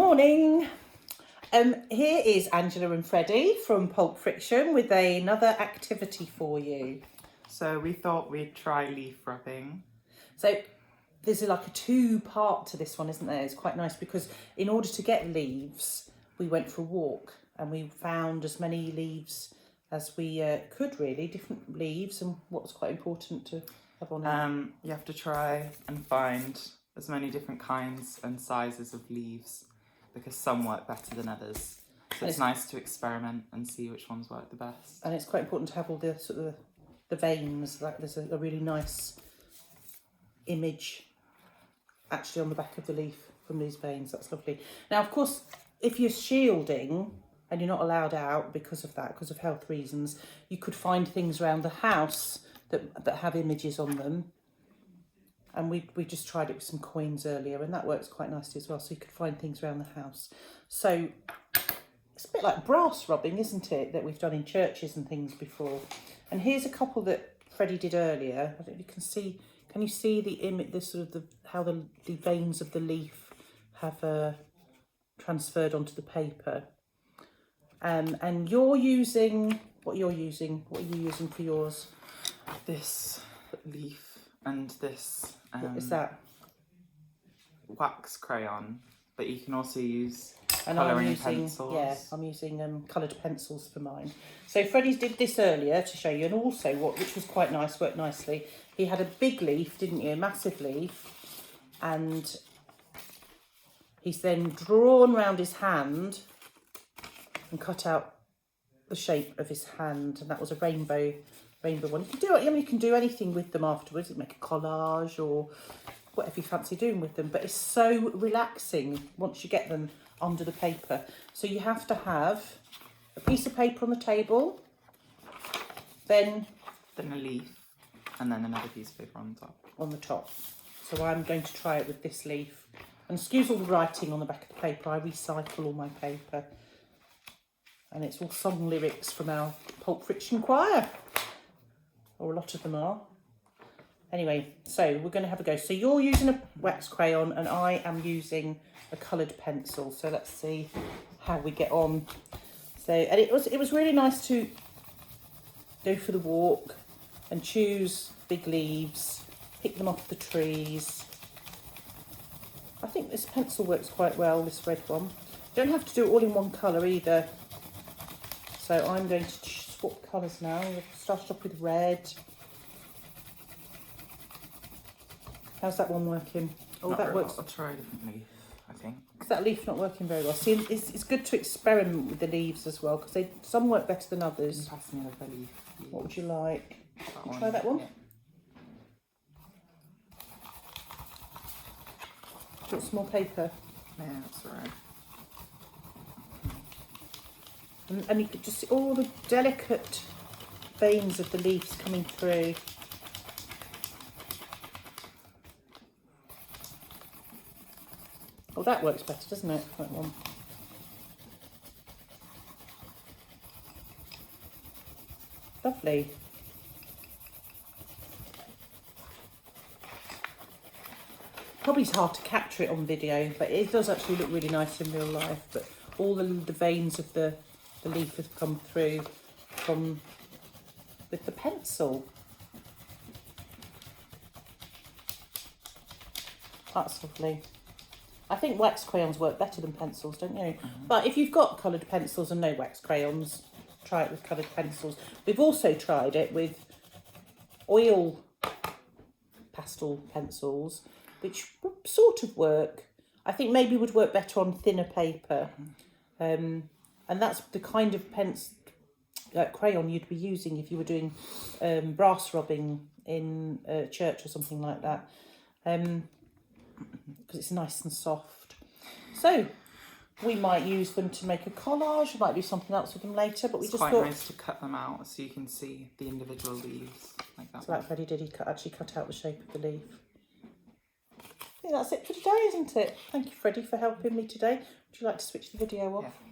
Morning. Here is Angela and Freddie from Pulp Friction with another activity for you. So we thought we'd try leaf rubbing. So there's like a two-part to this one, isn't there? It's quite nice because in order to get leaves, we went for a walk and we found as many leaves as we could, really, different leaves, and what was quite important to have on it. You have to try and find as many different kinds and sizes of leaves because some work better than others. So it's nice to experiment and see which ones work the best. And it's quite important to have all the sort of the veins. Like there's a really nice image actually on the back of the leaf from these veins. That's lovely. Now, of course, if you're shielding and you're not allowed out because of that, because of health reasons, you could find things around the house that have images on them. And we just tried it with some coins earlier, and that works quite nicely as well. So you could find things around the house. So it's a bit like brass rubbing, isn't it? That we've done in churches and things before. And here's a couple that Freddie did earlier. I don't know if you can see. Can you see the image? The sort of how the veins of the leaf have transferred onto the paper. And you're using what you're using. What are you using for yours? This leaf and this. What is that? Wax crayon, but you can also use And colouring pencils. Yeah, I'm using coloured pencils for mine. So Freddie's did this earlier to show you, and also which was quite nice, worked nicely. He had a big leaf, didn't you? A massive leaf, and he's then drawn round his hand and cut out the shape of his hand, and that was a rainbow one. You can do it. I mean, you can do anything with them afterwards. You can make a collage or whatever you fancy doing with them. But it's so relaxing once you get them under the paper. So you have to have a piece of paper on the table, then a leaf, and then another piece of paper on top. On the top. So I'm going to try it with this leaf. And excuse all the writing on the back of the paper. I recycle all my paper. And it's all song lyrics from our Pulp Friction choir. Or a lot of them are. Anyway, so we're going to have a go. So you're using a wax crayon and I am using a coloured pencil. So let's see how we get on. So, and it was really nice to go for the walk and choose big leaves, pick them off the trees. I think this pencil works quite well, this red one. You don't have to do it all in one colour either. So I'm going to swap colours now. We've started off with red. How's that one working? Oh, Not that really. works. I'll try a different leaf, I think. Is that leaf not working very well? See, it's good to experiment with the leaves as well, because some work better than others. Pass me another leaf. What would you like? That one. Try that one? Yeah. Do you want some more paper? Yeah, that's all right. And you could just see all the delicate veins of the leaves coming through. Oh, that works better, doesn't it? That one. Lovely. Probably it's hard to capture it on video, but it does actually look really nice in real life. But all the veins of the leaf have come through with the pencil. That's lovely. I think wax crayons work better than pencils, don't you? But if you've got coloured pencils and no wax crayons, try it with coloured pencils. We've also tried it with oil pastel pencils, which sort of work. I think maybe would work better on thinner paper. And that's the kind of crayon you'd be using if you were doing brass rubbing in a church or something like that. Because it's nice and soft. So we might use them to make a collage. We might do something else with them later, but we just thought... It's quite nice to cut them out so you can see the individual leaves like that. So like Freddie did, he actually cut out the shape of the leaf. I think that's it for today, isn't it? Thank you, Freddie, for helping me today. Would you like to switch the video off? Yeah.